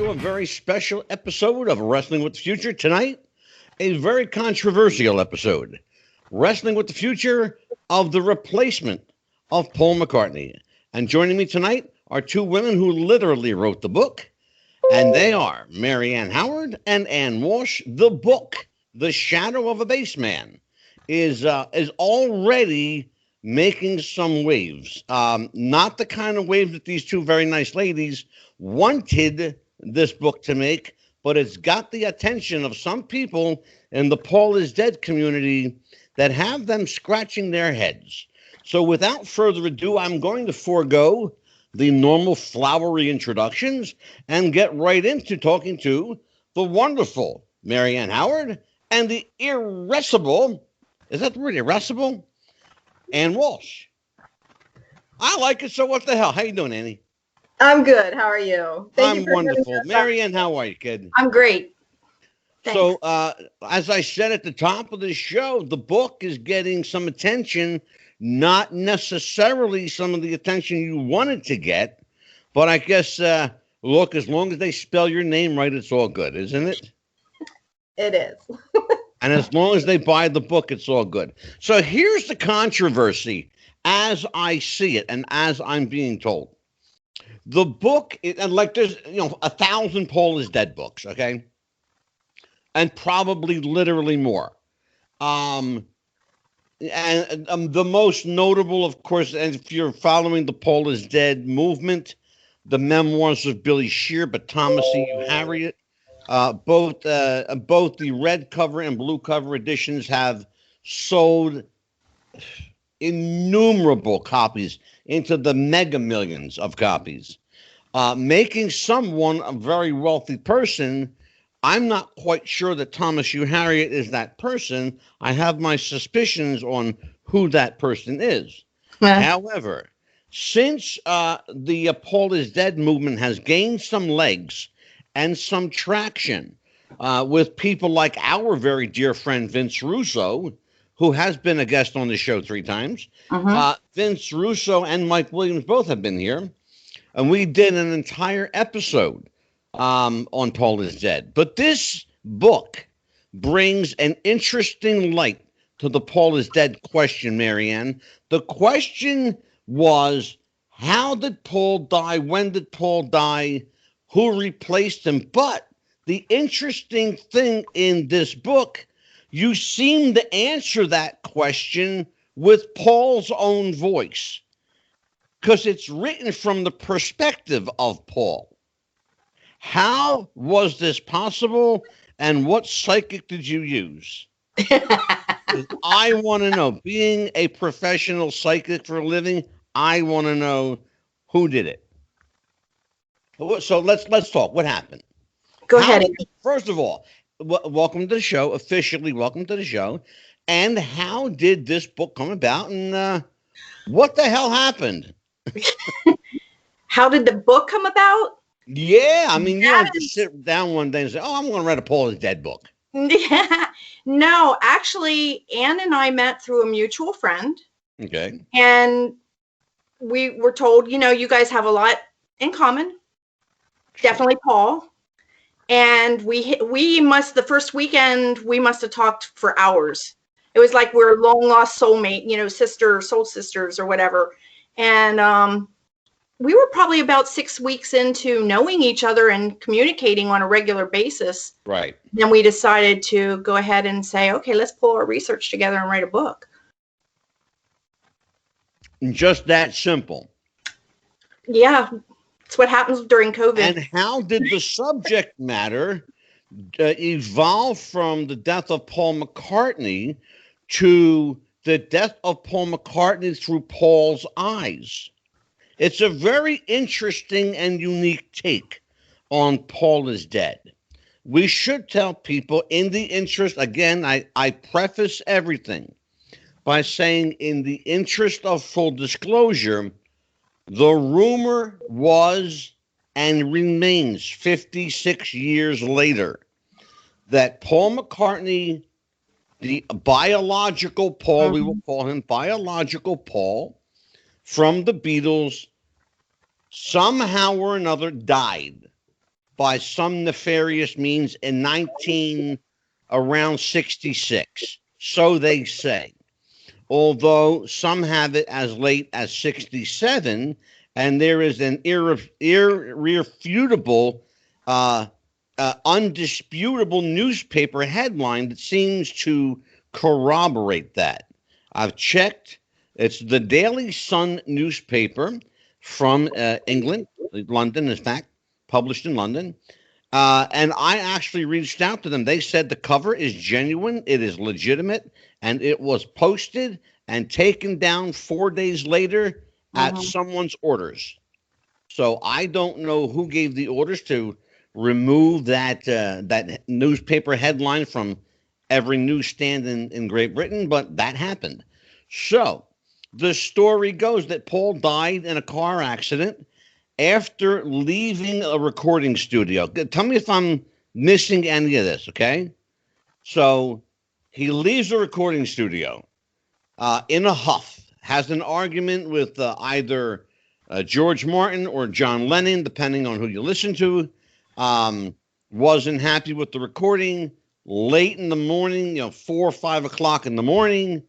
to a very special episode of Wrestling with the Future. Tonight, a very controversial episode. Wrestling with the Future of the replacement of Paul McCartney. And joining me tonight are two women who literally wrote the book, and they are Mary Ann Howard and Ann Walsh. The book, The Shadow of a Bassman, is already making some waves. Not the kind of waves that these two very nice ladies wanted this book to make, but it's got the attention of some people in the Paul is Dead community that have them scratching their heads. So without further ado, I'm going to forego the normal flowery introductions and get right into talking to the wonderful Mary Ann Howard and the irascible, is that the word, irascible? Ann Walsh. I like it, so what the hell? How you doing, Annie? I'm good. How are you? I'm wonderful. Mary Ann, how are you, kid? I'm great. Thanks. So, as I said at the top of the show, the book is getting some attention, not necessarily some of the attention you wanted to get, but I guess, look, as long as they spell your name right, it's all good, isn't it? It is. And as long as they buy the book, it's all good. So here's the controversy as I see it and as I'm being told. The book, and like there's, 1,000 Paul is Dead books, okay? And probably literally more. And the most notable, of course, and if you're following the Paul is Dead movement, the memoirs of Billy Shear, but Thomas E. Harriet. Both the red cover and blue cover editions have sold innumerable copies into the mega millions of copies, making someone a very wealthy person. I'm not quite sure that Thomas U. Harriet is that person. I have my suspicions on who that person is. However, since the Paul is Dead movement has gained some legs and some traction with people like our very dear friend Vince Russo, who has been a guest on the show 3 times. Vince Russo and Mike Williams both have been here. And we did an entire episode on Paul is Dead. But this book brings an interesting light to the Paul is Dead question, Marianne. The question was, how did Paul die? When did Paul die? Who replaced him? But the interesting thing in this book, you seem to answer that question with Paul's own voice, because it's written from the perspective of Paul. How was this possible, and what psychic did you use? I want to know. Being a professional psychic for a living, I want to know who did it. So let's talk. What happened? Go ahead. First of all, welcome to the show. Officially, welcome to the show. And how did this book come about? And what the hell happened? How did the book come about? Yeah, I mean, you don't just sit down one day and say, "Oh, I'm going to write a Paul is Dead book." Yeah. No, actually, Ann and I met through a mutual friend. Okay. And we were told, you guys have a lot in common. Definitely Paul. And the first weekend, we must have talked for hours. It was like we're long lost soulmate, soul sisters or whatever. And we were probably about 6 weeks into knowing each other and communicating on a regular basis. Right. Then we decided to go ahead and say, okay, let's pull our research together and write a book. Just that simple. Yeah. It's what happens during COVID. And how did the subject matter evolve from the death of Paul McCartney to the death of Paul McCartney through Paul's eyes? It's a very interesting and unique take on Paul is Dead. We should tell people, in the interest, again, I preface everything by saying, in the interest of full disclosure, the rumor was and remains 56 years later that Paul McCartney, the biological Paul, we will call him biological Paul, from the Beatles, somehow or another died by some nefarious means in around 66. So they say. Although some have it as late as 67, and there is an irrefutable, undisputable newspaper headline that seems to corroborate that. I've checked. It's the Daily Sun newspaper from England, London, in fact, published in London. And I actually reached out to them. They said the cover is genuine, it is legitimate, and it was posted and taken down 4 days later at someone's orders. So I don't know who gave the orders to remove that newspaper headline from every newsstand in Great Britain, but that happened. So the story goes that Paul died in a car accident after leaving a recording studio. Tell me if I'm missing any of this, okay? So he leaves the recording studio in a huff, has an argument with either George Martin or John Lennon, depending on who you listen to. Wasn't happy with the recording. Late in the morning, 4 or 5 o'clock in the morning,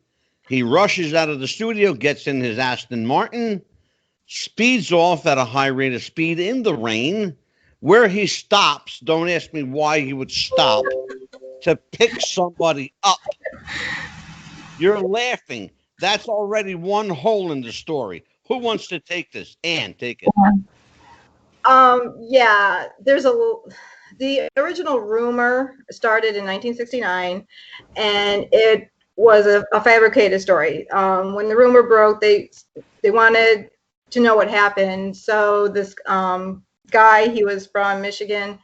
he rushes out of the studio, gets in his Aston Martin, speeds off at a high rate of speed in the rain. Where he stops, don't ask me why he would stop, to pick somebody up. You're laughing. That's already one hole in the story. Who wants to take this? Ann, take it. Yeah, the original rumor started in 1969, and it was a fabricated story. When the rumor broke, they wanted to know what happened. So this guy, he was from Michigan,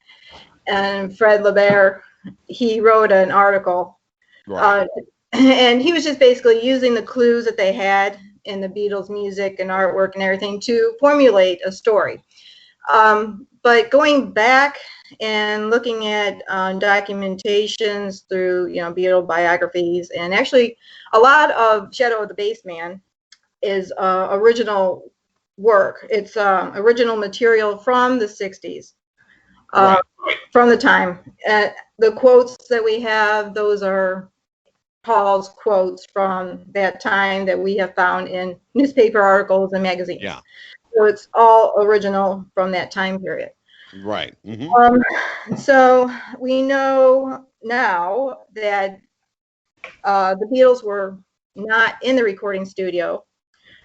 and Fred LeBaire, he wrote an article. Right. And he was just basically using the clues that they had in the Beatles' music and artwork and everything to formulate a story. But going back and looking at documentations through, Beatle biographies, and actually a lot of Shadow of the Bassman is original work. It's original material from the 60s, Right. from the time. The quotes that we have, those are Paul's quotes from that time that we have found in newspaper articles and magazines. Yeah. So it's all original from that time period. Right. Mm-hmm. So we know now that the Beatles were not in the recording studio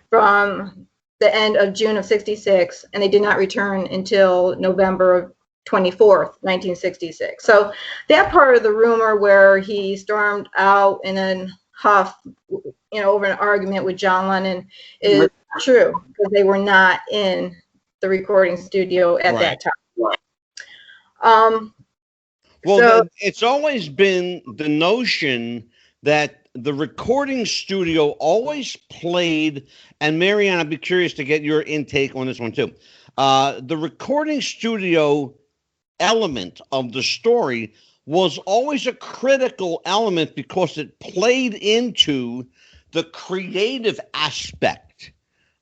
from the end of June of 66, and they did not return until November of 24th, 1966. So that part of the rumor where he stormed out and then huffed, over an argument with John Lennon is true, because they were not in the recording studio at that time. Well, it's always been the notion that the recording studio always played, and Marianne, I'd be curious to get your intake on this one too. The recording studio element of the story was always a critical element because it played into the creative aspect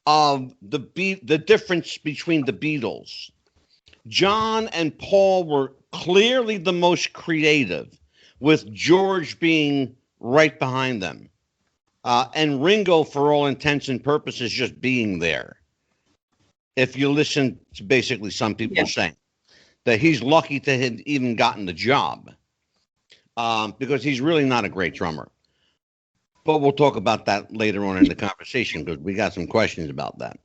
of the difference between the Beatles. John and Paul were clearly the most creative, with George being right behind them. And Ringo, for all intents and purposes, just being there. If you listen to basically some people saying that he's lucky to have even gotten the job, because he's really not a great drummer. But we'll talk about that later on in the conversation, because we got some questions about that.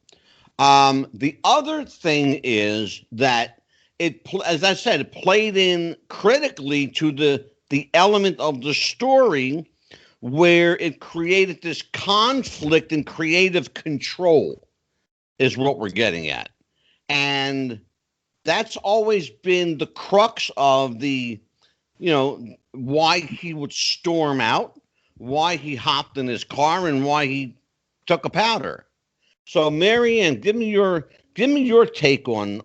The other thing is that as I said, it played in critically to the element of the story where it created this conflict and creative control is what we're getting at. And that's always been the crux of the, why he would storm out, why he hopped in his car, and why he took a powder. So, Marianne, give me your take on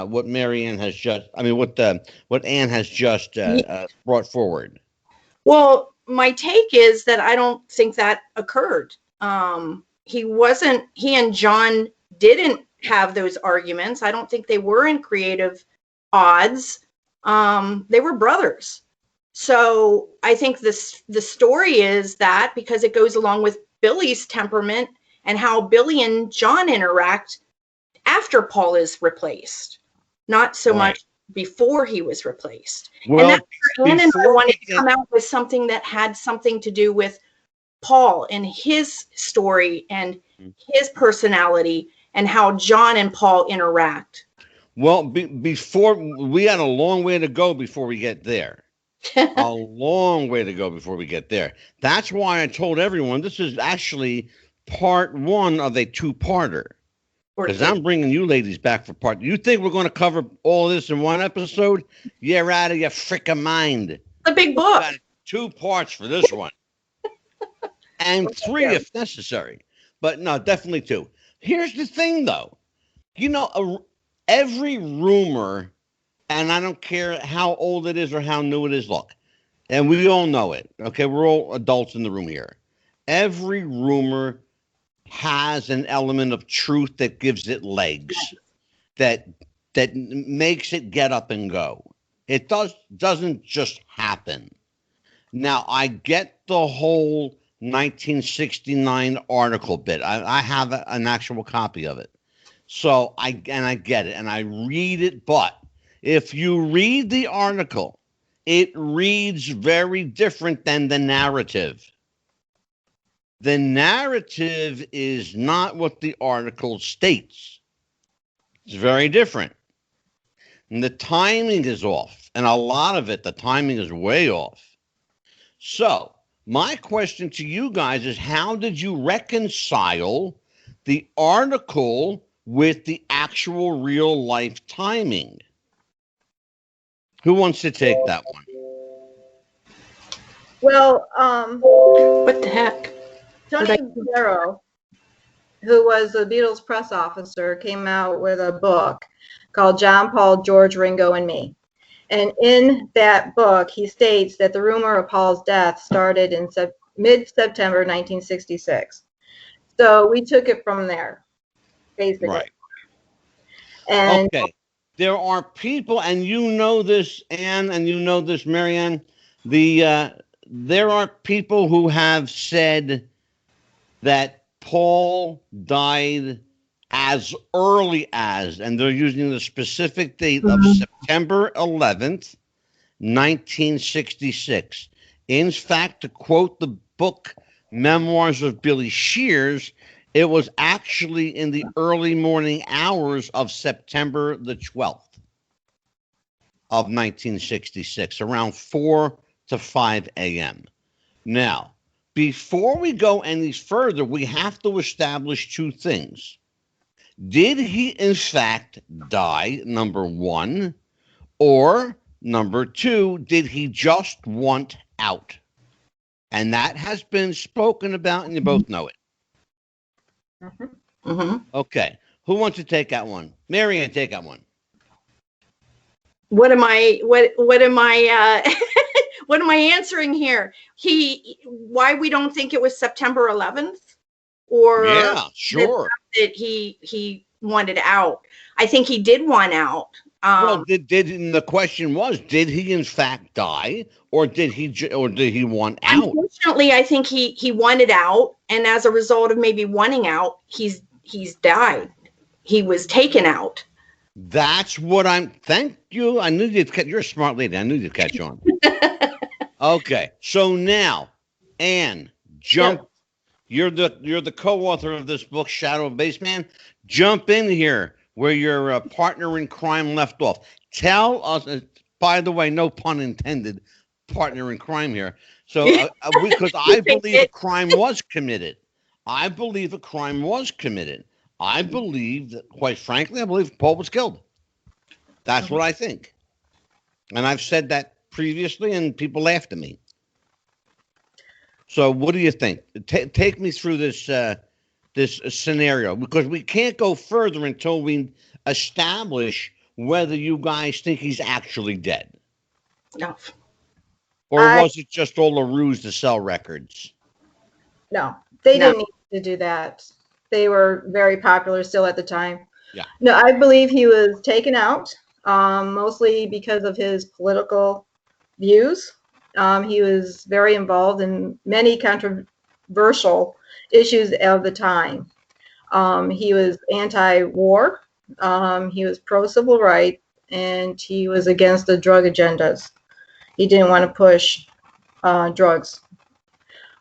what Marianne has just, what Ann has just brought forward. Well, my take is that I don't think that occurred. He and John didn't have those arguments. I don't think they were in creative odds, they were brothers. So I think the story is that because it goes along with Billy's temperament and how Billy and John interact after Paul is replaced, not so much before he was replaced. Well, and that's where Ann and I before wanted we to come out with something that had something to do with Paul and his story and his personality and how John and Paul interact. Well, before we had a long way to go before we get there. A long way to go before we get there. That's why I told everyone this is actually part one of a two-parter. Because I'm bringing you ladies back for part. You think we're going to cover all this in one episode? You're out of your frickin' mind. The big book. Got 2 parts for this one. And 3 if necessary. But no, definitely 2. Here's the thing, though. You know, every rumor, and I don't care how old it is or how new it is, look, and we all know it. Okay, we're all adults in the room here. Every rumor has an element of truth that gives it legs, that makes it get up and go. It doesn't just happen. Now, I get the whole 1969 article bit. I have an actual copy of it. So I get it and I read it, but if you read the article, it reads very different than the narrative. The narrative is not what the article states. It's very different. And the timing is off. And a lot of it, the timing is way off. So my question to you guys is, how did you reconcile the article with the actual real life timing? Who wants to take that one? Well, What the heck? Tony Barrow, who was the Beatles press officer, came out with a book called John, Paul, George, Ringo, and Me. And in that book, he states that the rumor of Paul's death started in mid-September 1966. So we took it from there, basically. Right. And okay. There are people, and you know this, Anne, and you know this, Marianne. There are people who have said that Paul died as early as, and they're using the specific date of September 11th, 1966. In fact, to quote the book Memoirs of Billy Shears, it was actually in the early morning hours of September the 12th of 1966, around 4 to 5 a.m. Now, before we go any further, we have to establish 2 things. Did he, in fact, die, number 1? Or, number 2, did he just want out? And that has been spoken about, and you both know it. Okay. Who wants to take that one? Marianne, take that one. What am I what am I answering here? Why we don't think it was September 11th? Or yeah, sure. That he wanted out. I think he did want out. Well, the question was, did he in fact die, or did he want out? Unfortunately, I think he wanted out, and as a result of maybe wanting out, he's died. He was taken out. That's what thank you. I knew you'd catch. You're a smart lady. I knew you'd catch on. Okay, so now, Anne, jump. Yeah. You're the co-author of this book, Shadow of Bassman. Jump in here where your partner in crime left off. Tell us. By the way, no pun intended. Partner in crime here. So because I believe a crime was committed. I believe a crime was committed. I believe that, quite frankly, I believe Paul was killed. That's what I think. And I've said that previously, and people laughed at me. So what do you think? Take me through this this scenario, because we can't go further until we establish whether you guys think he's actually dead. No. Or was it just all a ruse to sell records? No, they didn't need to do that. They were very popular still at the time. Yeah. No, I believe he was taken out. mostly because of his political views. He was very involved in many controversial issues of the time. He was anti-war, he was pro-civil rights, and he was against the drug agendas. He didn't want to push drugs.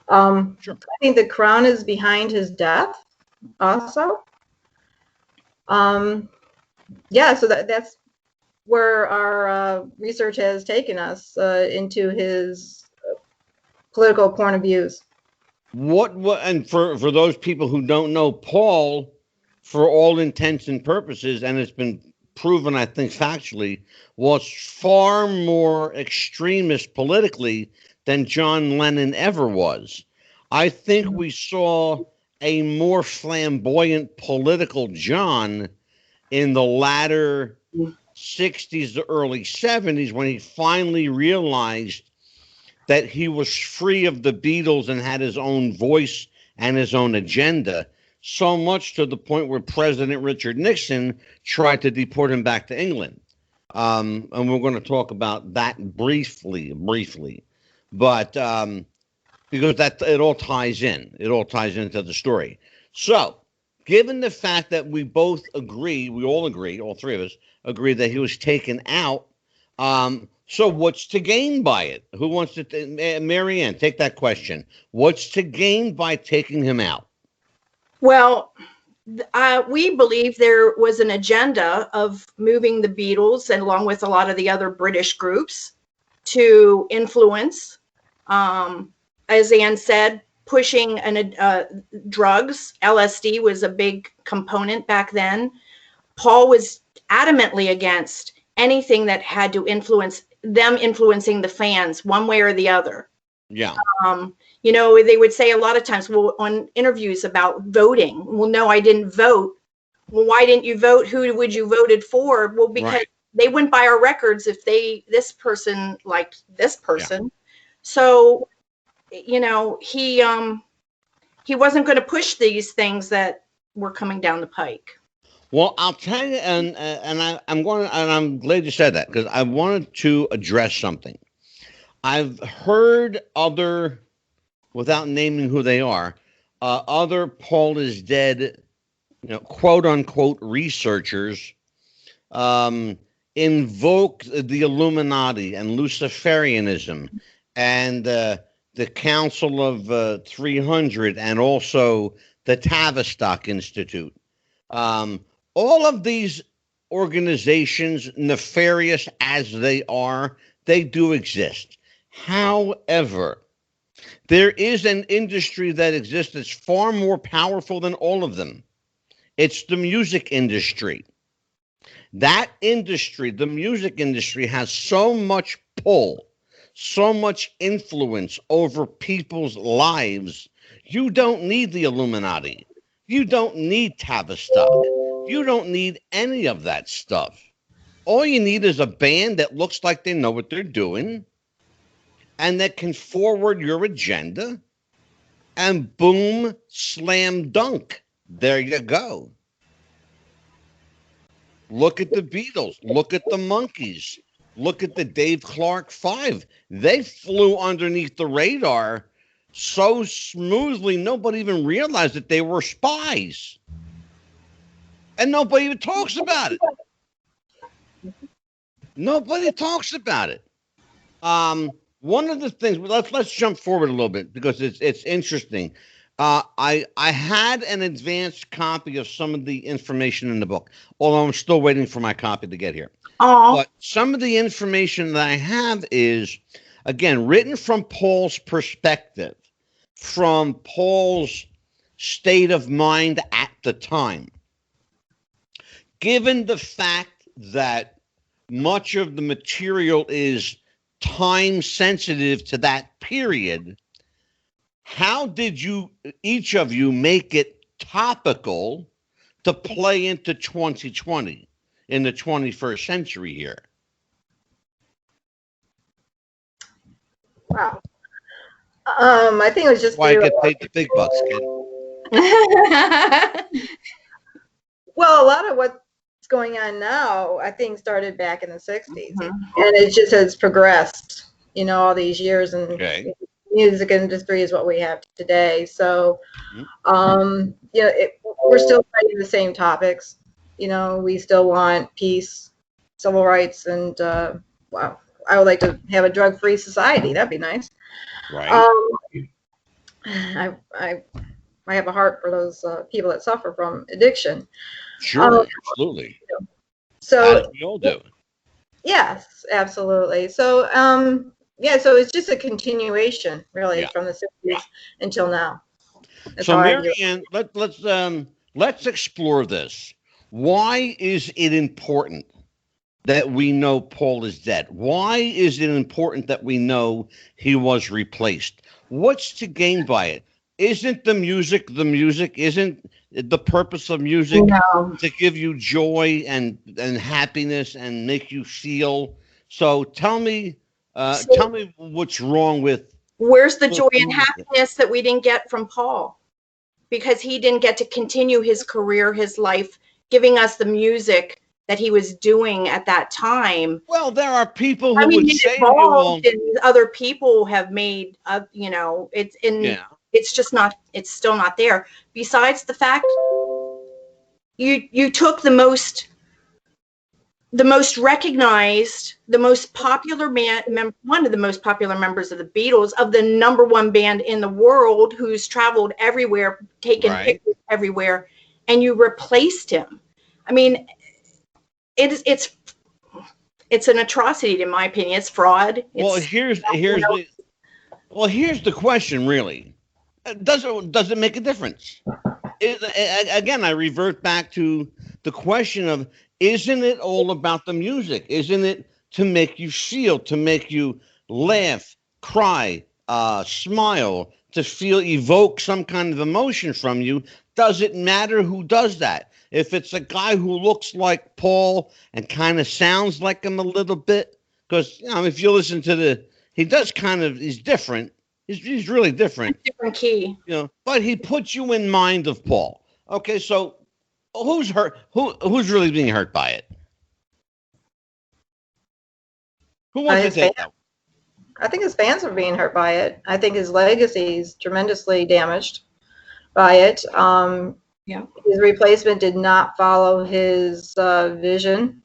Sure. I think the Crown is behind his death also. Yeah, so that's where our research has taken us, into his political point of views. And for those people who don't know, Paul, for all intents and purposes, and it's been proven, I think, factually, was far more extremist politically than John Lennon ever was. I think we saw a more flamboyant political John in the latter 60s to early 70s, when he finally realized that he was free of the Beatles and had his own voice and his own agenda, so much to the point where President Richard Nixon tried to deport him back to England. And we're going to talk about that briefly, but because it all ties in. It all ties into the story. So, given the fact that we all three of us agree that he was taken out, so what's to gain by it? Who wants to, Mary Ann, take that question. What's to gain by taking him out? Well, we believe there was an agenda of moving the Beatles, and along with a lot of the other British groups, to influence, as Ann said, pushing drugs. LSD was a big component back then. Paul was adamantly against anything that had to influencing the fans one way or the other. Yeah. They would say a lot of times, well, on interviews about voting, well, no, I didn't vote. Well, why didn't you vote? Who would you voted for? Well, because they wouldn't buy our records if this person liked this person. Yeah. So, he wasn't going to push these things that were coming down the pike. Well, I'll tell you, and I'm glad you said that, because I wanted to address something. I've heard without naming who they are, other Paul is dead, quote unquote researchers, invoke the Illuminati and Luciferianism and the Council of 300, and also the Tavistock Institute. All of these organizations, nefarious as they are, they do exist. However, there is an industry that exists that's far more powerful than all of them. It's the music industry. That industry, the music industry, has so much pull, so much influence over people's lives. You don't need the Illuminati. You don't need Tavistock. You don't need any of that stuff. All you need is a band that looks like they know what they're doing and that can forward your agenda, and boom, slam dunk. There you go. Look at the Beatles. Look at the Monkees. Look at the Dave Clark Five. They flew underneath the radar so smoothly, nobody even realized that they were spies. And nobody even talks about it. Nobody talks about it. One of the things, let's jump forward a little bit because it's interesting. I had an advanced copy of some of the information in the book, although I'm still waiting for my copy to get here. But some of the information that I have is, again, written from Paul's perspective, from Paul's state of mind at the time. Given the fact that much of the material is time sensitive to that period, how did each of you make it topical to play into 2020 in the 21st century here? Wow. I think it was just why I get paid the big bucks, kid. Well, a lot of what going on now, I think, started back in the 60s. Mhm. And it just has progressed, all these years. And Okay. music industry is what we have today. So, Mhm. we're still fighting the same topics. We still want peace, civil rights, and, wow, I would like to have a drug-free society. That'd be nice. Right. Um, I have a heart for those people that suffer from addiction. Um, Sure. Absolutely. As so we all do. yes, absolutely. So yeah, so it's just a continuation really Yeah. from the 60s until now. That's So, how I view it. Marianne, let's explore this. Why is it important that we know Paul is dead? Why is it important that we know he was replaced? What's to gain by it? Isn't the music the music? Isn't the purpose of music No. to give you joy and happiness and make you feel? So tell So me what's wrong where's the with joy the and music. happiness that we didn't get from Paul? Because he didn't get to continue his career, his life, giving us the music that he was doing at that time. Well, there are people I who mean, would it say to you, well, evolved, and other people have made, yeah, it's just not, it's still not there. Besides the fact you took the most recognized, the most popular one of the most popular members of the Beatles, of the number one band in the world, who's traveled everywhere, taken right. pictures everywhere, and you replaced him. I mean, it's an atrocity, in my opinion. It's fraud. Well, It's, here's the question, really. Does it make a difference? Again, I revert back to the question of, isn't it all about the music? Isn't it to make you feel, to make you laugh, cry, smile, to feel, evoke some kind of emotion from you? Does it matter who does that? If it's a guy who looks like Paul and kind of sounds like him a little bit, because if you listen to he does he's different. He's really different, different key. but he puts you in mind of Paul. Okay, so who's hurt? Who's really being hurt by it? Who wants to His fans, take that? I think his fans are being hurt by it. I think his legacy is tremendously damaged by it. Yeah. His replacement did not follow his vision.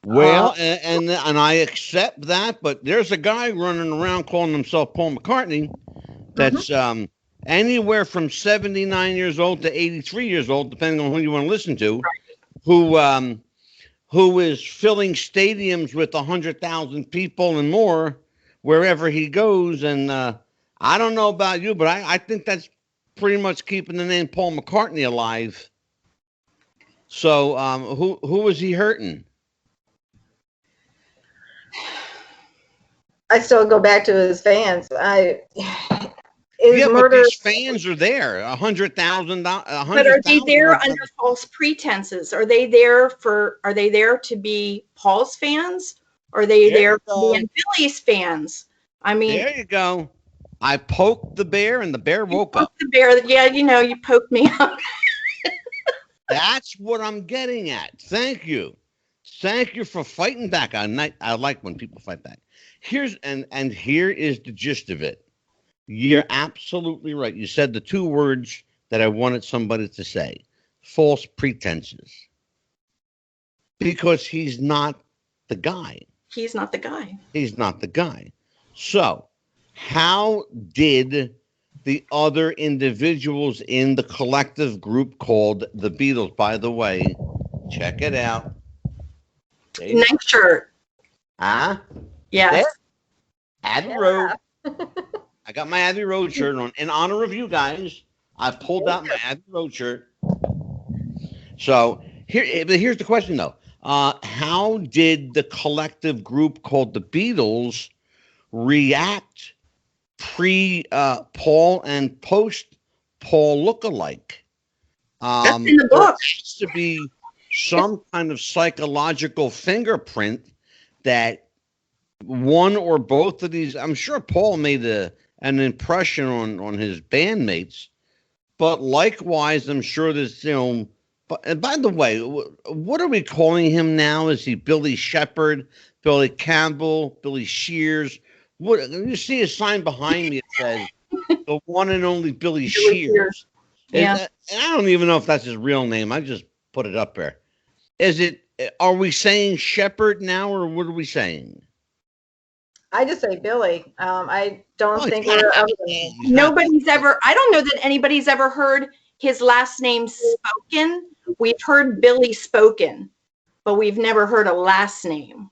Well, and I accept that, but there's a guy running around calling himself Paul McCartney that's anywhere from 79 years old to 83 years old, depending on who you want to listen to, who is filling stadiums with 100,000 people and more wherever he goes. And I don't know about you, but I think that's pretty much keeping the name Paul McCartney alive. So who is he hurting? I still go back to his fans. His Yeah, but murder. these fans are there. 100,000, But are 100,000 they there of them. under false pretenses? Are they there to be Paul's fans? Or are they There there you to go. be Billy's fans? I mean, There you go. I poked the bear and the bear you woke up. poked the bear. Yeah, you poked me up. That's what I'm getting at. Thank you. Thank you for fighting back. I like when people fight back. Here is the gist of it. You're absolutely right. You said the two words that I wanted somebody to say: false pretenses. Because he's not the guy. He's not the guy. He's not the guy. So, how did the other individuals in the collective group called the Beatles? By the way, check it out. Nice shirt. There, Yes. Abbey Road. I got my Abbey Road shirt on in honor of you guys. I pulled out my Abbey Road shirt. So here's the question though. How did the collective group called the Beatles react pre Paul and post Paul lookalike? That's in the There book. has to be some kind of psychological fingerprint that one or both of these. I'm sure Paul made an impression on his bandmates, but likewise, I'm sure there's But and by the way, what are we calling him now? Is he Billy Shepherd, Billy Campbell, Billy Shears? What you see a sign behind me? It says the one and only Billy Really weird. Shears. Is Yeah. that, and I don't even know if that's his real name. I just put it up there. Is it? Are we saying Shepherd now, or what are we saying? I just say Billy. I don't Oh, he's think got a we're ever happy going name. to. He's not. Nobody's ever, I don't know that anybody's ever heard his last name spoken. We've heard Billy spoken, but we've never heard a last name.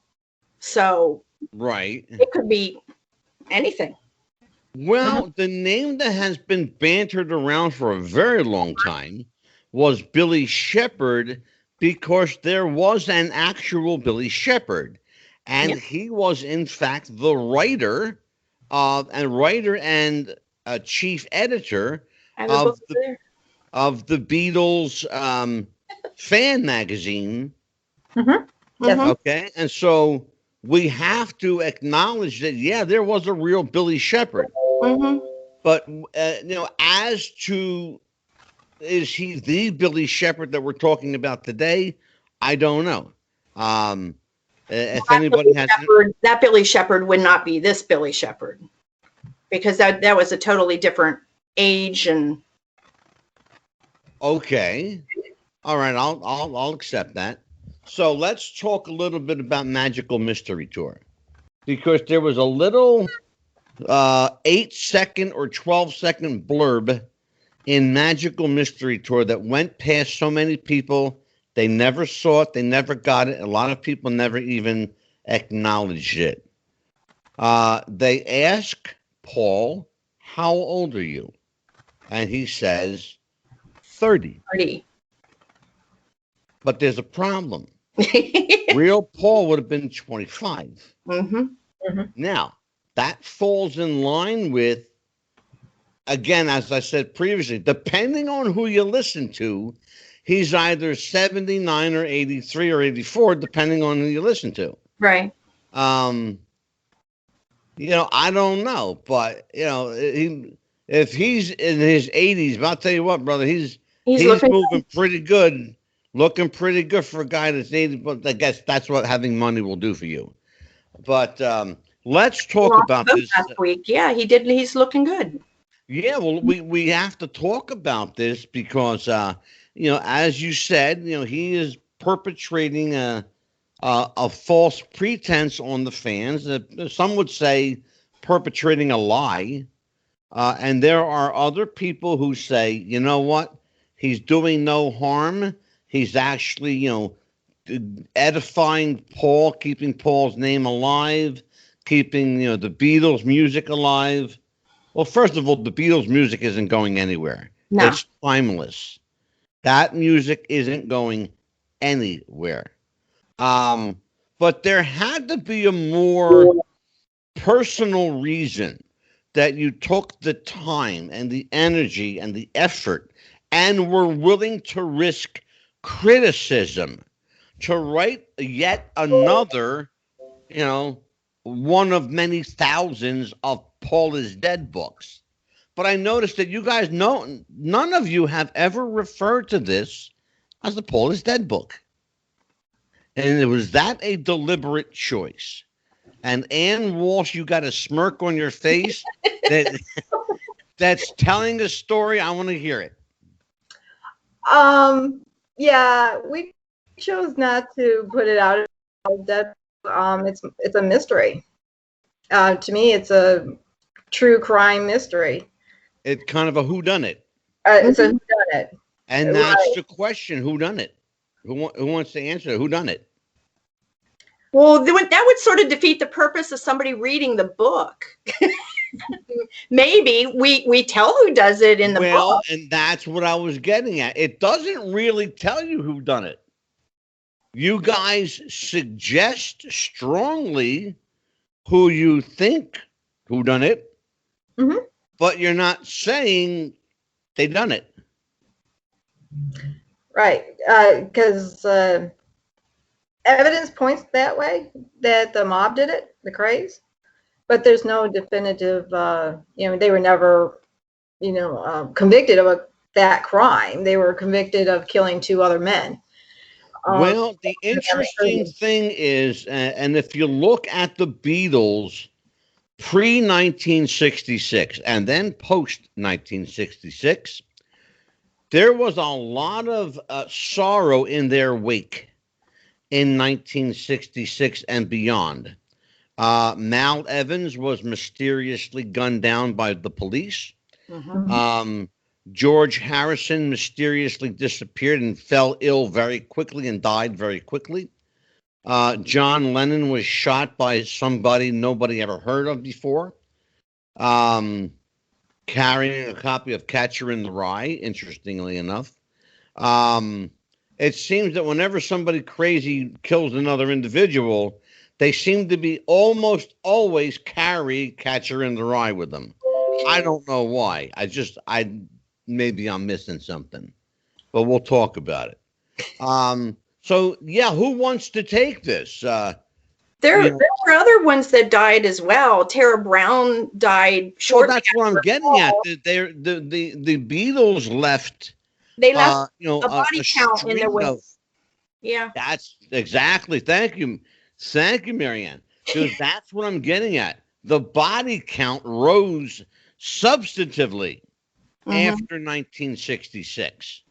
So Right. it could be anything. Well, the name that has been bantered around for a very long time was Billy Shepherd because there was an actual Billy Shepherd. And Yep. he was, in fact, the writer and chief editor I have a book of over there. the Beatles fan magazine. Mhm. Yes. Mhm. Okay. And so we have to acknowledge that, yeah, there was a real Billy Shepherd. Mhm. But as to is he the Billy Shepherd that we're talking about today? I don't know. If anybody has, That Billy Shepherd would not be this Billy Shepherd because that was a totally different age and okay, all right, I'll accept that. So let's talk a little bit about Magical Mystery Tour because there was a little 8-second or 12-second blurb in Magical Mystery Tour that went past so many people. They never saw it. They never got it. A lot of people never even acknowledged it. They ask Paul, how old are you? And he says, 30. party. But there's a problem. Real Paul would have been 25. Mhm. Now, that falls in line with, again, as I said previously, depending on who you listen to, he's either 79 or 83 or 84, depending on who you listen to. Right. I don't know, but if he's in his 80s, I'll tell you what, brother, he's looking moving pretty good, looking pretty good for a guy that's 80. But I guess that's what having money will do for you. But let's talk lost about both this. last week. Yeah, he did. He's looking good. Yeah, well, we have to talk about this because as you said, he is perpetrating a false pretense on the fans. Some would say perpetrating a lie. And there are other people who say, you know what? He's doing no harm. He's actually, edifying Paul, keeping Paul's name alive, keeping, the Beatles music alive. Well, first of all, the Beatles music isn't going anywhere. No. It's timeless. That music isn't going anywhere. But there had to be a more personal reason that you took the time and the energy and the effort and were willing to risk criticism to write yet another, one of many thousands of Paul is Dead books. But I noticed that you guys know none of you have ever referred to this as the Paul is Dead book. And was that a deliberate choice? And Ann Walsh, you got a smirk on your face that's telling a story. I want to hear it. Yeah, we chose not to put it out as that. It's a mystery. To me, it's a true crime mystery. It's kind of a whodunit. It's a whodunit. And that's the question: who done it? Who wants to answer it? Who done it? Well, that would sort of defeat the purpose of somebody reading the book. Maybe we tell who does it in the book. And that's what I was getting at. It doesn't really tell you who done it. You guys suggest strongly who you think who done it, but you're not saying they done it. Right, because evidence points that way, that the mob did it, the Craze, but there's no definitive, they were never, convicted of that crime. They were convicted of killing 2 other men. Well, the interesting thing is, and if you look at the Beatles pre-1966 and then post-1966, there was a lot of sorrow in their wake in 1966 and beyond. Mal Evans was mysteriously gunned down by the police. George Harrison mysteriously disappeared and fell ill very quickly and died very quickly. John Lennon was shot by somebody nobody ever heard of before, carrying a copy of Catcher in the Rye, interestingly enough. It seems that whenever somebody crazy kills another individual, they seem to be almost always carry Catcher in the Rye with them. I don't know why. Maybe I'm missing something, but we'll talk about it. So yeah, who wants to take this? There were other ones that died as well. Tara Brown died shortly. Well, that's what I'm getting at. The Beatles left. They left a body count in the wake. Yeah. That's exactly. Thank you, Marianne. Because that's what I'm getting at. The body count rose substantively after 1966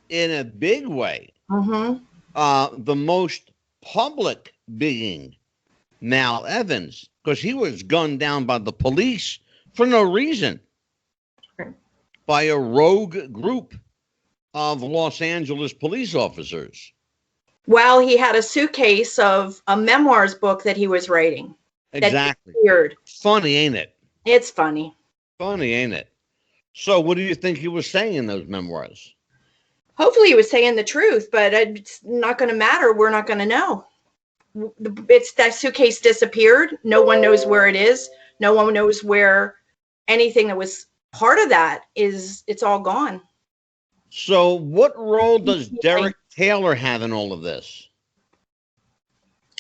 in a big way. The most public being Mal Evans, because he was gunned down by the police for no reason by a rogue group of Los Angeles police officers. Well, he had a suitcase of a memoirs book that he was writing. Exactly. Weird. Funny, ain't it? It's funny. Funny, ain't it? So what do you think he was saying in those memoirs? Hopefully he was saying the truth, but it's not going to matter. We're not going to know. It's that suitcase disappeared. No one knows where it is. No one knows where anything that was part of that is. It's all gone. So what role does Derek Taylor have in all of this?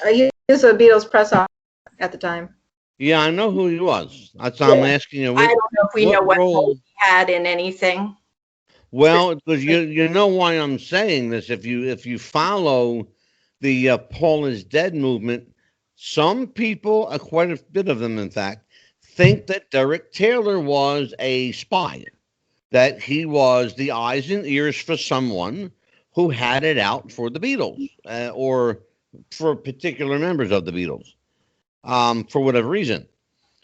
He was a Beatles press officer at the time. Yeah, I know who he was. That's why I'm asking you. I don't know if we know what role he had in anything. Well, because you know why I'm saying this. If you follow the Paul is Dead movement, some people, quite a bit of them in fact, think that Derek Taylor was a spy, that he was the eyes and ears for someone who had it out for the Beatles or for particular members of the Beatles for whatever reason.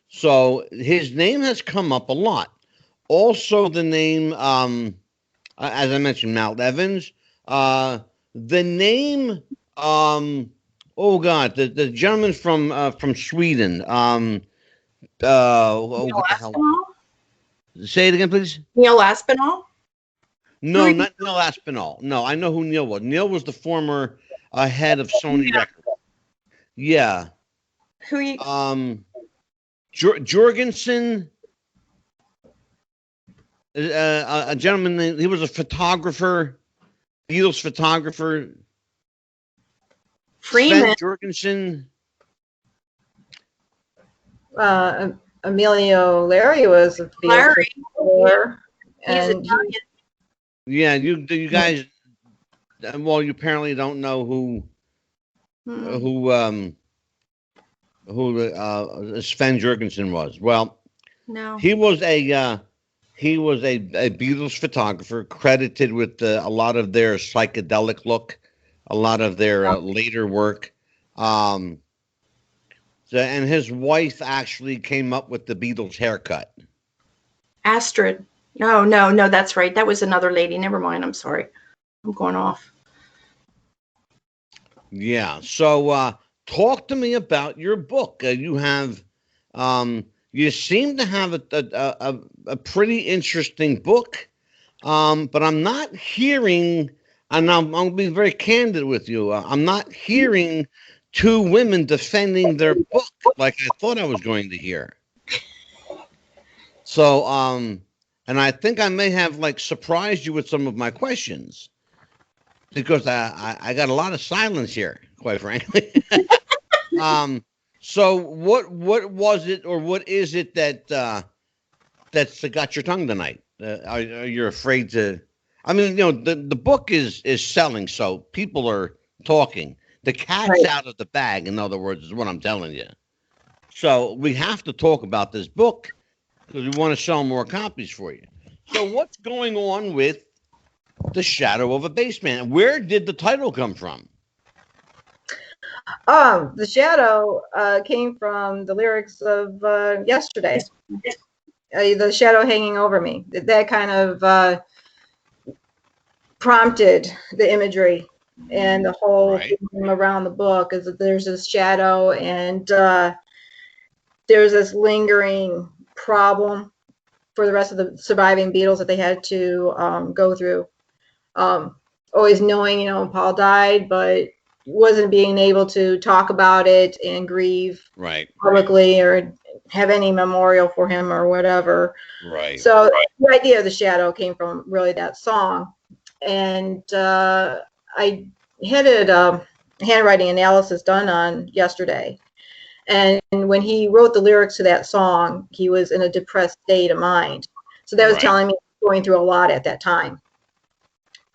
So his name has come up a lot. Also, the name, as I mentioned, Mal Evans. The name, the gentleman from Sweden. What the hell? Say it again, please. Neil Aspinall? No, not Neil Aspinall. No, I know who Neil was. Neil was the former head of Sony Records. Yeah. Who you? Jorgensen, a gentleman. He was a photographer, Beatles photographer. Freeman. Sven Jorgensen. Emilio Larry was a Beatles photographer. He's Italian. Yeah, you guys. Well, you apparently don't know who Sven Jorgensen was. Well, no, he was a Beatles photographer credited with a lot of their psychedelic look, a lot of their later work. And his wife actually came up with the Beatles haircut. Astrid. No, that's right. That was another lady. Never mind. I'm sorry. I'm going off. Yeah. So talk to me about your book. You have, you seem to have a pretty interesting book, but I'm not hearing, and I'm going to be very candid with you. I'm not hearing two women defending their book like I thought I was going to hear. So, and I think I may have surprised you with some of my questions because I got a lot of silence here, quite frankly. So what was it, or what is it that got your tongue tonight? Are you afraid to? I mean, the book is selling, so people are talking. The cat's Right. out of the bag. In other words, is what I'm telling you. So we have to talk about this book because we want to sell more copies for you. So what's going on with The Shadow of a Bassman? Where did the title come from? The shadow came from the lyrics of Yesterday. The shadow hanging over me. That kind of prompted the imagery and the whole Right. theme around the book is that there's this shadow and there's this lingering problem for the rest of the surviving Beatles that they had to go through. Always knowing, Paul died, but wasn't being able to talk about it and grieve Right. publicly or have any memorial for him or whatever. Right. So the idea of the shadow came from really that song. And I had a handwriting analysis done on Yesterday. And when he wrote the lyrics to that song, he was in a depressed state of mind. So that was Right. telling me he was going through a lot at that time.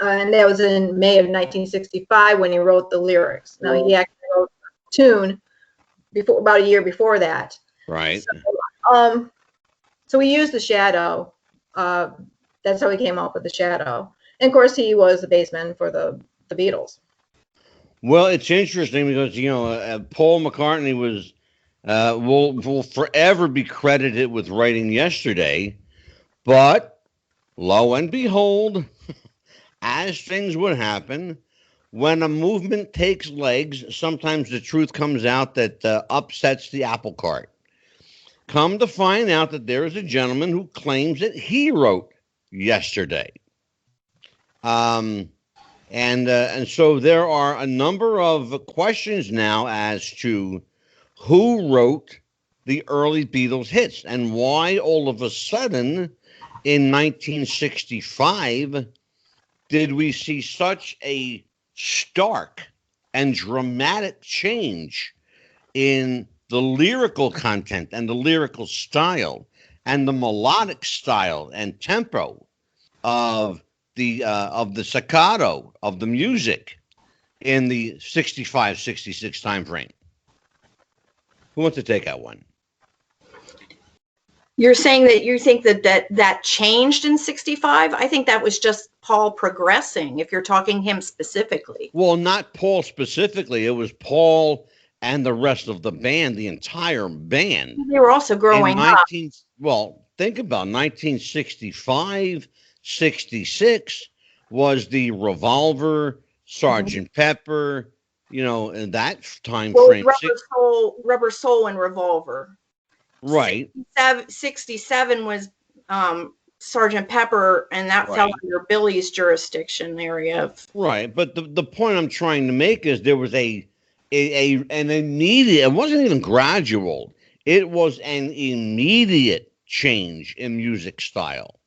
And that was in May of 1965 when he wrote the lyrics. Now, he actually wrote a tune about a year before that. Right. So we used the shadow. That's how he came up with the shadow. And of course, he was the bassman for the Beatles. Well, it's interesting because Paul McCartney was will forever be credited with writing Yesterday, but lo and behold, as things would happen, when a movement takes legs, sometimes the truth comes out that upsets the apple cart. Come to find out that there is a gentleman who claims that he wrote Yesterday. And so there are a number of questions now as to who wrote the early Beatles hits and why all of a sudden in 1965 did we see such a stark and dramatic change in the lyrical content and the lyrical style and the melodic style and tempo of the staccato of the music in the 65-66 time frame. Who wants to take that one? You're saying that you think that changed in 65? I think that was just Paul progressing, if you're talking him specifically. Well, not Paul specifically. It was Paul and the rest of the band, the entire band. They were also growing up. Well, think about 1965, 66 was the Revolver, Sergeant Pepper, in that time frame. Rubber Soul and Revolver. Right. 67 was Sergeant Pepper, and that fell under Billy's jurisdiction area. Right, but the point I'm trying to make is there was an immediate. It wasn't even gradual. It was an immediate change in music style.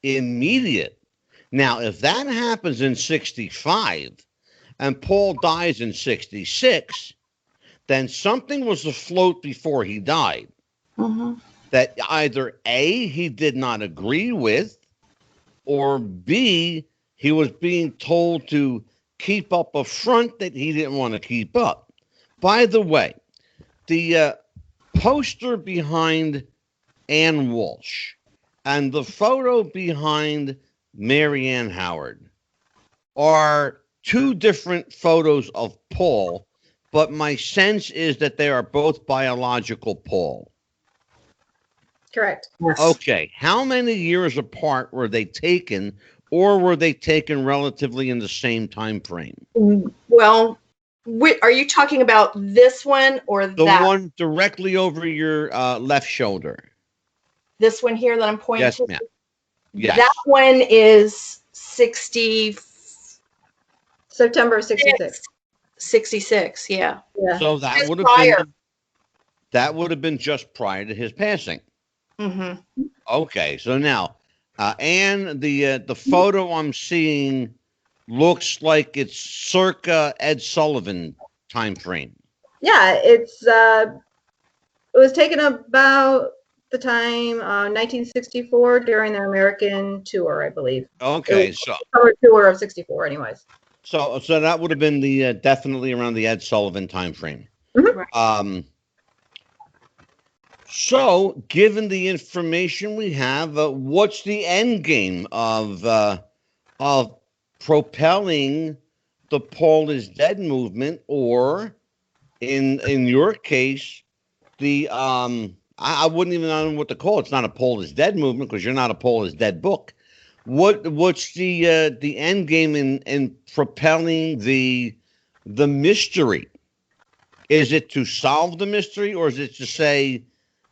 Immediate. Now, if that happens in 65 and Paul dies in 66, then something was afloat before he died that either A, he did not agree with, or B, he was being told to keep up a front that he didn't want to keep up. By the way, the poster behind Ann Walsh and the photo behind Mary Ann Howard are two different photos of Paul, but my sense is that they are both biological Paul. Correct. Yes. Okay. How many years apart were they taken, or were they taken relatively in the same time frame? Well, are you talking about this one or The that? one directly over your left shoulder. This one here that I'm pointing Yes, to? ma'am. Yes. That one is 60. September of 66. 66, yeah. So that Just would have been just prior to his passing. Mm-hmm. Okay, so now, and the photo I'm seeing looks like it's circa Ed Sullivan time frame. Yeah, it was taken about the time, 1964, during their American tour, I believe. Okay, so Summer tour of '64, anyways. so that would have been the definitely around the Ed Sullivan time frame. Mhm. So, given the information we have, what's the end game of propelling the Paul is Dead movement, or in your case, the I wouldn't even know what to call it. It's not a Paul is Dead movement because you're not a Paul is Dead book. What's the end game in propelling the mystery? Is it to solve the mystery, or is it to say,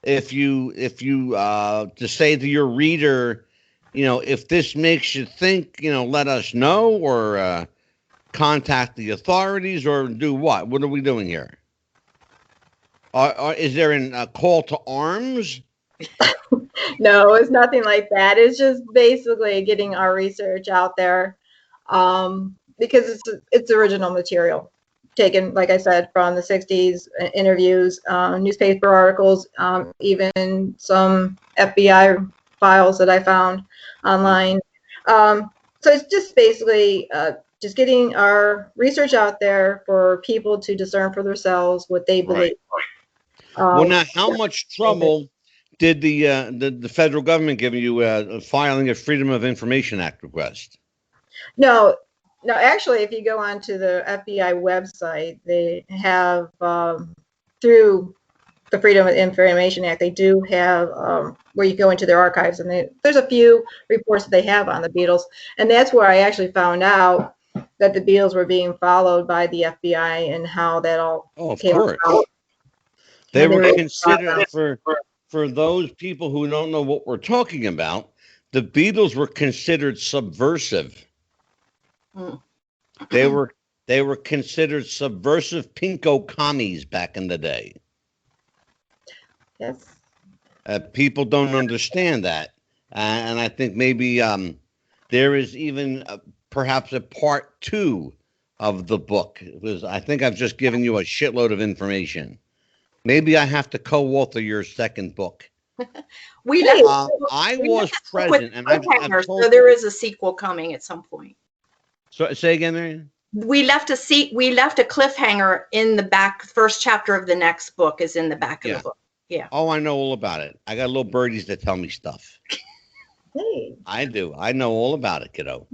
if you to say to your reader, if this makes you think, let us know, or contact the authorities, or do what? What are we doing here? Is there a call to arms? No, it's nothing like that. It's just basically getting our research out there, because it's original material taken, like I said, from the '60s, interviews, newspaper articles, even some FBI files that I found online. So it's just basically just getting our research out there for people to discern for themselves what they believe. Well, now, how much trouble did the federal government give you filing a Freedom of Information Act request? No, actually, if you go onto the FBI website, they have, through the Freedom of Information Act, they do have where you go into their archives, and there's a few reports that they have on the Beatles, and that's where I actually found out that the Beatles were being followed by the FBI and how that all came about. They were considered, for those people who don't know what we're talking about, the Beatles were considered subversive. They were considered subversive pinko commies back in the day. Yes. People don't understand that, and I think maybe there is even perhaps a part 2 of the book. Because I think I've just given you a shitload of information. Maybe I have to co-author your second book. I was present, and I've told, so there is a sequel coming at some point. So say again, Marion. We left a cliffhanger in the back. First chapter of the next book is in the back of the book. Yeah. Oh, I know all about it. I got little birdies that tell me stuff. Hey. I do. I know all about it, kiddo.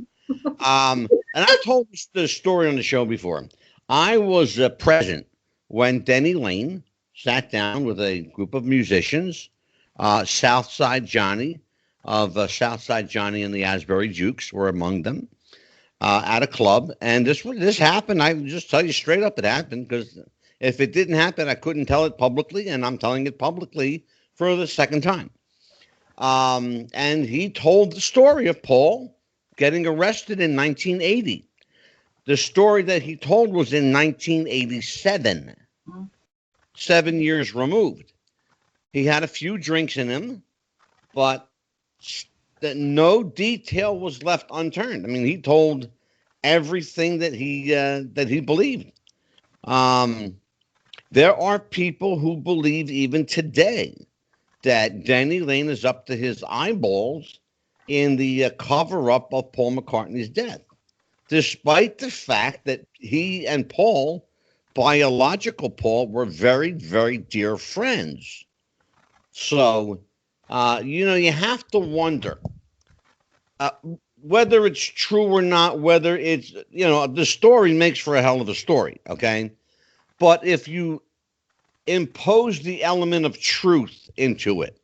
And I've told the story on the show before. I was present when Denny Lane sat down with a group of musicians, Southside Johnny of Southside Johnny and the Asbury Jukes were among them, at a club. And this happened. I just tell you straight up, it happened, because if it didn't happen, I couldn't tell it publicly, and I'm telling it publicly for the second time. And he told the story of Paul getting arrested in 1980. The story that he told was in 1987, 7 years removed. He had a few drinks in him, but no detail was left unturned. I mean, he told everything that he believed. There are people who believe even today that Denny Lane is up to his eyeballs in the cover-up of Paul McCartney's death, despite the fact that he and Paul, biological Paul, were very, very dear friends. So, you have to wonder whether it's true or not, whether it's, the story makes for a hell of a story, okay? But if you impose the element of truth into it,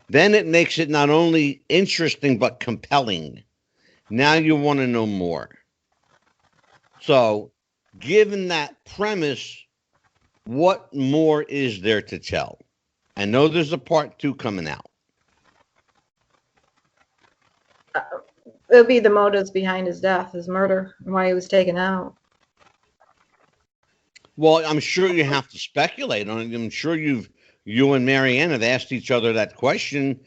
then it makes it not only interesting, but compelling. Now you want to know more. So, given that premise, what more is there to tell? I know there's a part 2 coming out. It'll be the motives behind his death, his murder, and why he was taken out. Well, I'm sure you have to speculate on it. I'm sure you and Marianne have asked each other that question.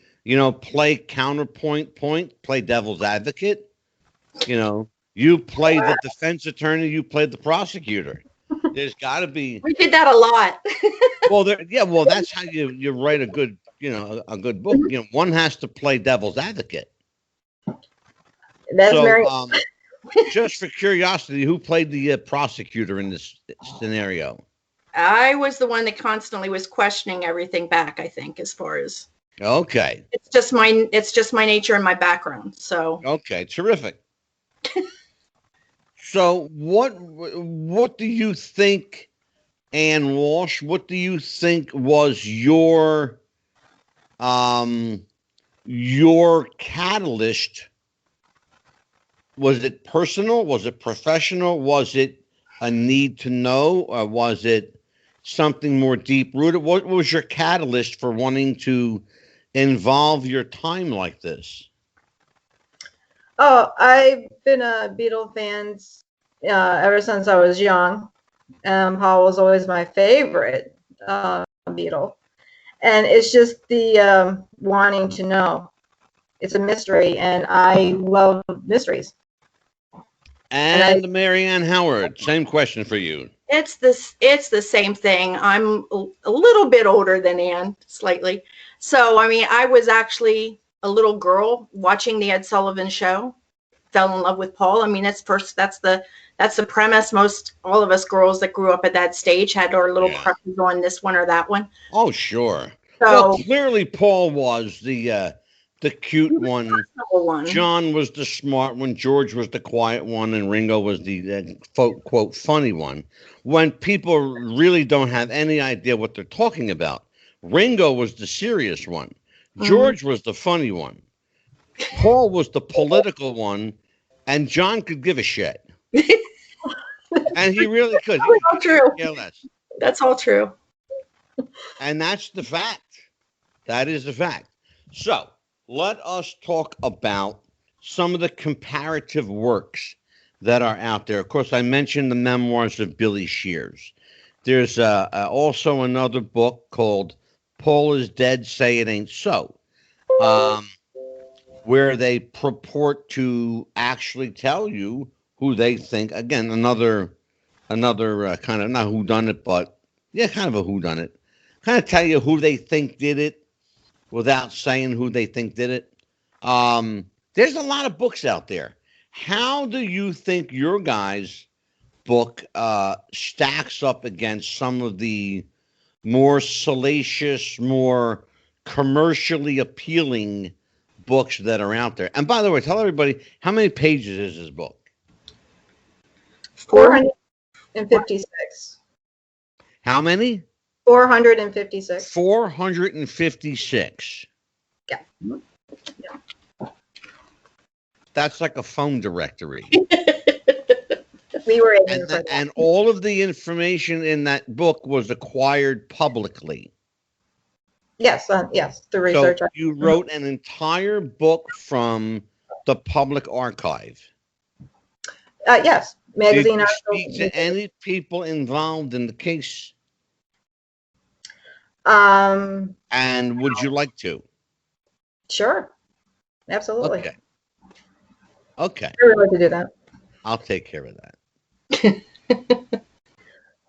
Play counterpoint, play devil's advocate. You play the defense attorney, you play the prosecutor. There's got to be. We did that a lot. Well, that's how you write a good a good book. One has to play devil's advocate. That's So, Mary. just for curiosity, who played the prosecutor in this scenario? I was the one that constantly was questioning everything back, I think, as far as Okay. it's just my nature and my background. So Okay, terrific. So, what do you think, Ann Walsh? What do you think was your catalyst? Was it personal? Was it professional? Was it a need to know? Or was it something more deep rooted? What was your catalyst for wanting to involve your time like this? Oh, I've been a Beatle fan ever since I was young. Paul was always my favorite Beatle. And it's just the wanting to know. It's a mystery, and I love mysteries. And Marianne Howard, same question for you. it's the same thing. I'm a little bit older than Anne, slightly. So I mean, I was actually a little girl watching the Ed Sullivan Show, fell in love with Paul. I mean, that's the premise. Most all of us girls that grew up at that stage had our little crushes on this one or that one. Oh, sure. So, well, clearly Paul was the cute one. one. John was the smart one. George was the quiet one, and Ringo was the quote funny one. When people really don't have any idea what they're talking about, Ringo was the serious one. George was the funny one. Paul was the political one, and John could give a shit. And he really could. That's all true. That's all true. And that's the fact. That is the fact. So let us talk about some of the comparative works that are out there. Of course, I mentioned the memoirs of Billy Shears. There's also another book called Paul is Dead, Say It Ain't So, where they purport to actually tell you who they think. Again, another kind of, not whodunit, but yeah, kind of a whodunit. Kind of tell you who they think did it without saying who they think did it. There's a lot of books out there. How do you think your guys' book stacks up against some of the more salacious, more commercially appealing books that are out there? And by the way, tell everybody, how many pages is this book? 456. How many? 456. 456. Yeah. That's like a phone directory. We were able for that. And all of the information in that book was acquired publicly. Yes, yes, the research. So you wrote an entire book from the public archive. Yes, magazine. Did you speak to any people involved in the case? And would you like to? Sure, absolutely. Okay. I would like to do that. I'll take care of that.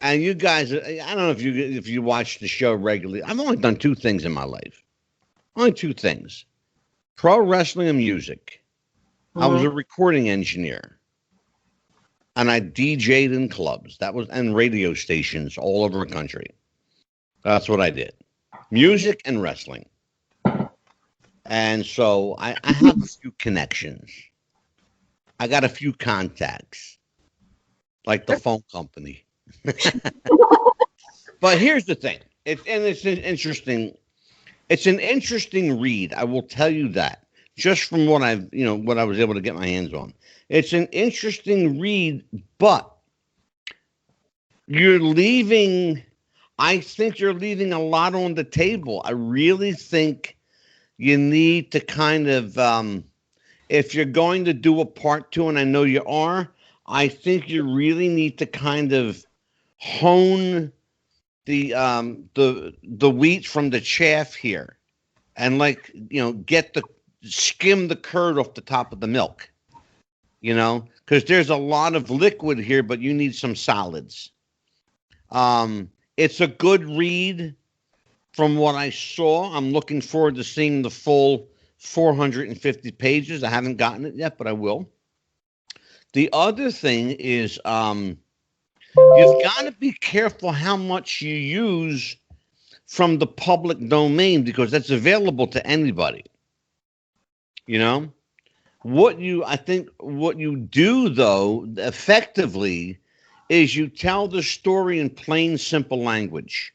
And you guys, I don't know if you watch the show regularly. I've only done two things in my life. Only two things: pro wrestling and music. I was a recording engineer, and I DJ'd in clubs. And radio stations all over the country. That's what I did: music and wrestling. And so I have a few connections. I got a few contacts, like the phone company. But here's the thing. It's an interesting read. I will tell you that, just from what I was able to get my hands on. It's an interesting read, but I think you're leaving a lot on the table. I really think you need to kind of, if you're going to do a part two, and I know you are, I think you really need to kind of hone the wheat from the chaff here, and skim the curd off the top of the milk, because there's a lot of liquid here, but you need some solids. It's a good read. From what I saw, I'm looking forward to seeing the full 450 pages. I haven't gotten it yet, but I will. The other thing is you've got to be careful how much you use from the public domain because that's available to anybody. You know? I think what you do though effectively is you tell the story in plain simple language.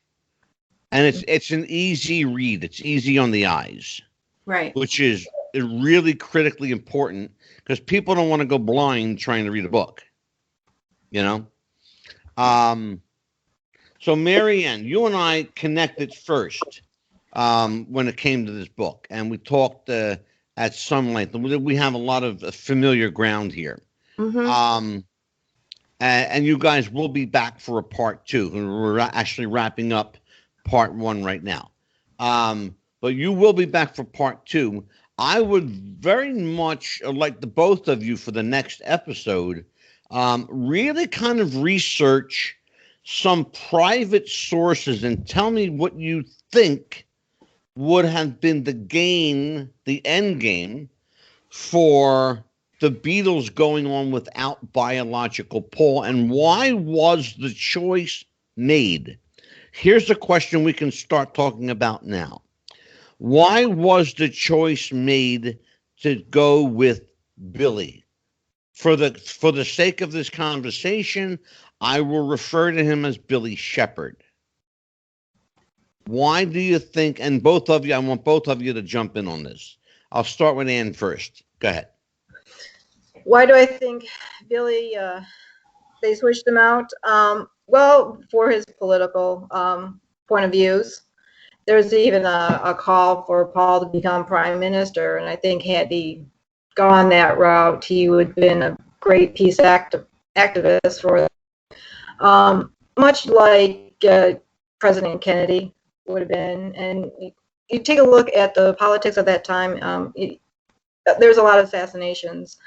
And it's an easy read. It's easy on the eyes, Right. which is really critically important because people don't want to go blind trying to read a book. You know? So Marianne, you and I connected first when it came to this book, and we talked at some length. We have a lot of familiar ground here. Mm-hmm. And you guys will be back for a part two. We're actually wrapping up part one right now. But you will be back for part two. I would very much like the both of you for the next episode really kind of research some private sources and tell me what you think would have been the end game for the Beatles going on without biological Paul, and why was the choice made? Here's a question we can start talking about now. Why was the choice made to go with Billy? For the sake of this conversation, I will refer to him as Billy Shepherd. Why do you think, and both of you, I want both of you to jump in on this. I'll start with Ann first. Go ahead. Why do I think Billy, they switched him out? Well, for his political point of views. There's even a call for Paul to become prime minister, and I think had he gone that route, he would have been a great peace activist for much like President Kennedy would have been. And you take a look at the politics of that time, there's a lot of assassinations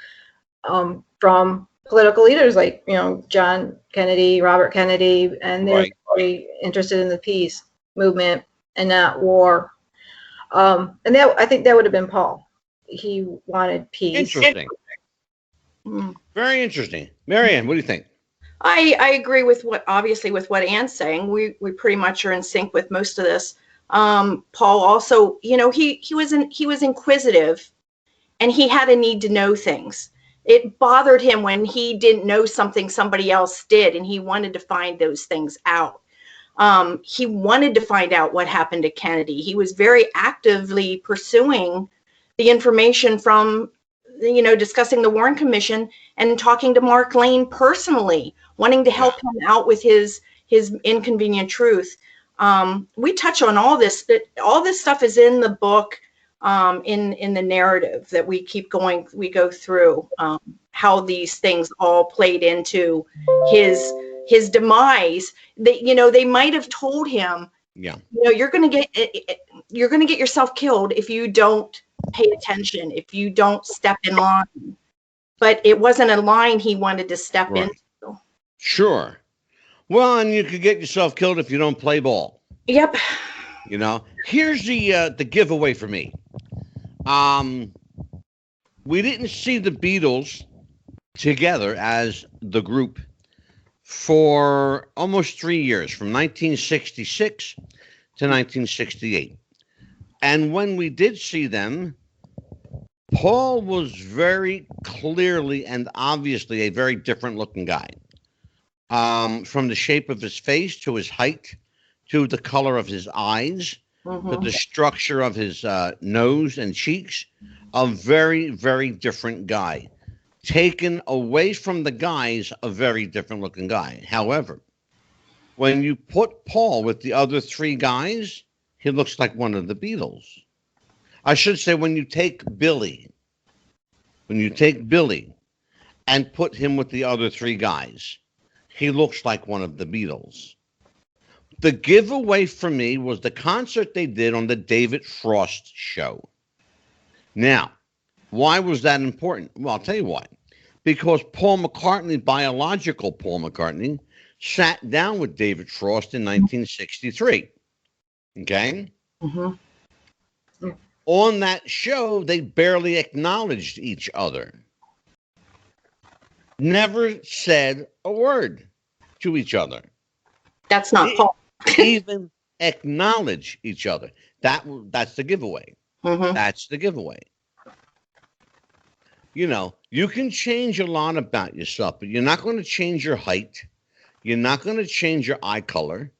from political leaders like, John Kennedy, Robert Kennedy, and they're very interested in the peace movement and not war. And that, I think that would have been Paul. He wanted peace. Interesting. Very interesting. Marianne, what do you think? I agree with what Ann's saying. We pretty much are in sync with most of this. Paul also, he was inquisitive, and he had a need to know things. It bothered him when he didn't know something somebody else did, and he wanted to find those things out. He wanted to find out what happened to Kennedy. He was very actively pursuing the information from, discussing the Warren Commission and talking to Mark Lane personally, wanting to help him out with his inconvenient truth. We touch on all this. All this stuff is in the book, in the narrative that we go through, how these things all played into his demise. They might have told him, you're going to get yourself killed if you don't pay attention, if you don't step in line. But it wasn't a line he wanted to step into. Sure. Well, and you could get yourself killed if you don't play ball. Yep. Here's the giveaway for me. We didn't see the Beatles together as the group for almost 3 years, from 1966 to 1968. And when we did see them, Paul was very clearly and obviously a very different looking guy. From the shape of his face to his height to the color of his eyes to the structure of his nose and cheeks, a very, very different guy. Taken away from the guys, a very different looking guy. However, when you put Paul with the other three guys, he looks like one of the Beatles. I should say, when you take Billy and put him with the other three guys, he looks like one of the Beatles. The giveaway for me was the concert they did on the David Frost show. Now, why was that important? Well, I'll tell you why. Because Paul McCartney, biological Paul McCartney, sat down with David Frost in 1963. Okay? Mm-hmm. On that show, they barely acknowledged each other. Never said a word to each other. That's not Paul. Even acknowledge each other. That's the giveaway. Mm-hmm. That's the giveaway. You know, you can change a lot about yourself, but you're not going to change your height. You're not going to change your eye color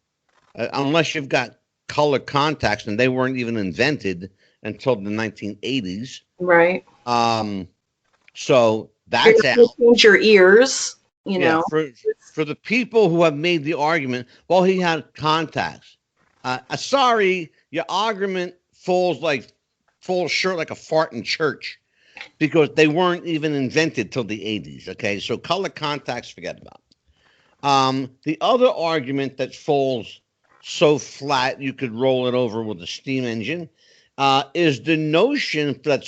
unless you've got color contacts, and they weren't even invented until the 1980s. Right. So You're that's not gonna out. change your ears, you Yeah, know. for the people who have made the argument, well, he had contacts. Sorry, your argument falls short like a fart in church because they weren't even invented till the 80s. Okay, so color contacts, forget about. The other argument that falls so flat you could roll it over with a steam engine is the notion that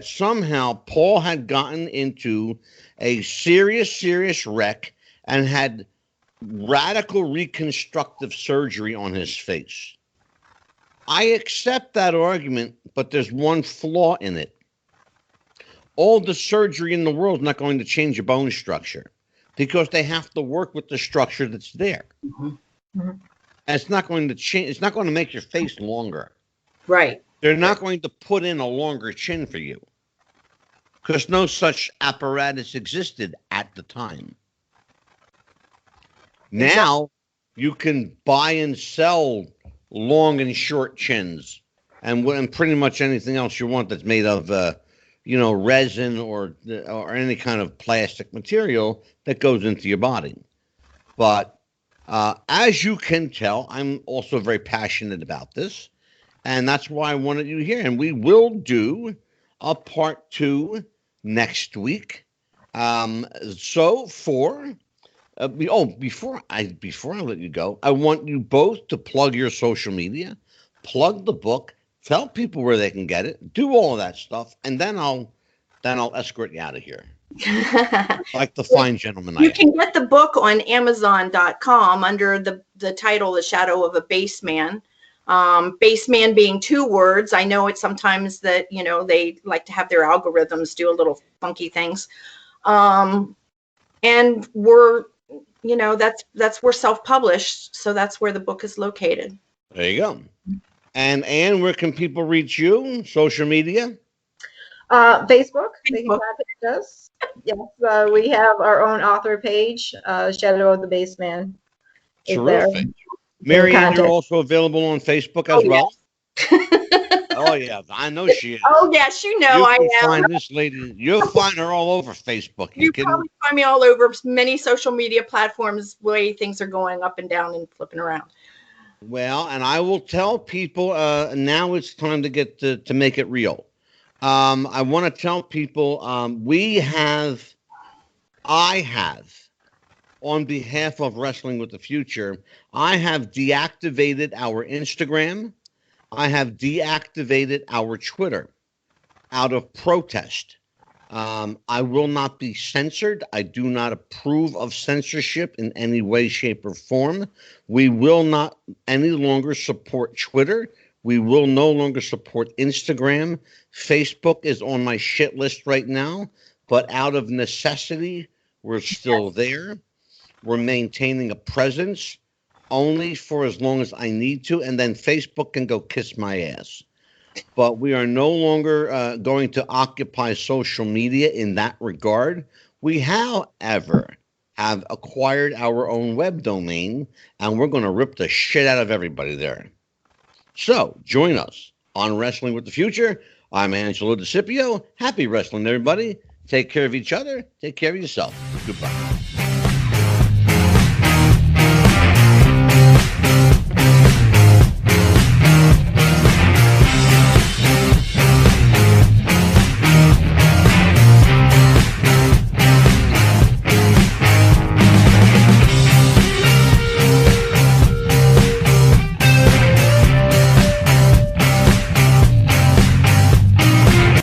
somehow Paul had gotten into a serious wreck and had radical reconstructive surgery on his face. I accept that argument, but there's one flaw in it. All the surgery in the world is not going to change your bone structure because they have to work with the structure that's there. Mm-hmm. Mm-hmm. And it's not going to change. It's not going to make your face longer. Right. They're not going to put in a longer chin for you because no such apparatus existed at the time. Now you can buy and sell long and short chins and pretty much anything else you want that's made of resin or any kind of plastic material that goes into your body. But as you can tell, I'm also very passionate about this, and that's why I wanted you here. And we will do a part 2 next week. Before I let you go, I want you both to plug your social media, plug the book, tell people where they can get it, do all of that stuff, and then I'll escort you out of here. Like the fine gentleman I am. You can get the book on Amazon.com under the title "The Shadow of a Baseman." Baseman being 2 words. I know it's sometimes that they like to have their algorithms do a little funky things, and we're we're self-published, so that's where the book is located. There you go. And Anne, where can people reach you? Social media? Facebook. They can contact us. Yes, we have our own author page, Shadow of the Baseman. Terrific. Mary Ann, you're also available on Facebook as well? Oh, yeah, I know she is. Oh, yes, I am. Find this lady. You'll find her all over Facebook. You probably find me all over many social media platforms, the way things are going up and down and flipping around. Well, and I will tell people now it's time to get to make it real. I want to tell people I have, on behalf of Wrestling with the Future, I have deactivated our Instagram. I have deactivated our Twitter out of protest. I will not be censored. I do not approve of censorship in any way, shape, or form. We will not any longer support Twitter. We will no longer support Instagram. Facebook is on my shit list right now, but out of necessity, we're still there. We're maintaining a presence only for as long as I need to, and then Facebook can go kiss my ass. But we are no longer going to occupy social media in that regard. We, however, have acquired our own web domain, and we're going to rip the shit out of everybody there. So join us on Wrestling with the Future. I'm Angelo DeCipio. Happy wrestling, everybody. Take care of each other. Take care of yourself. Goodbye.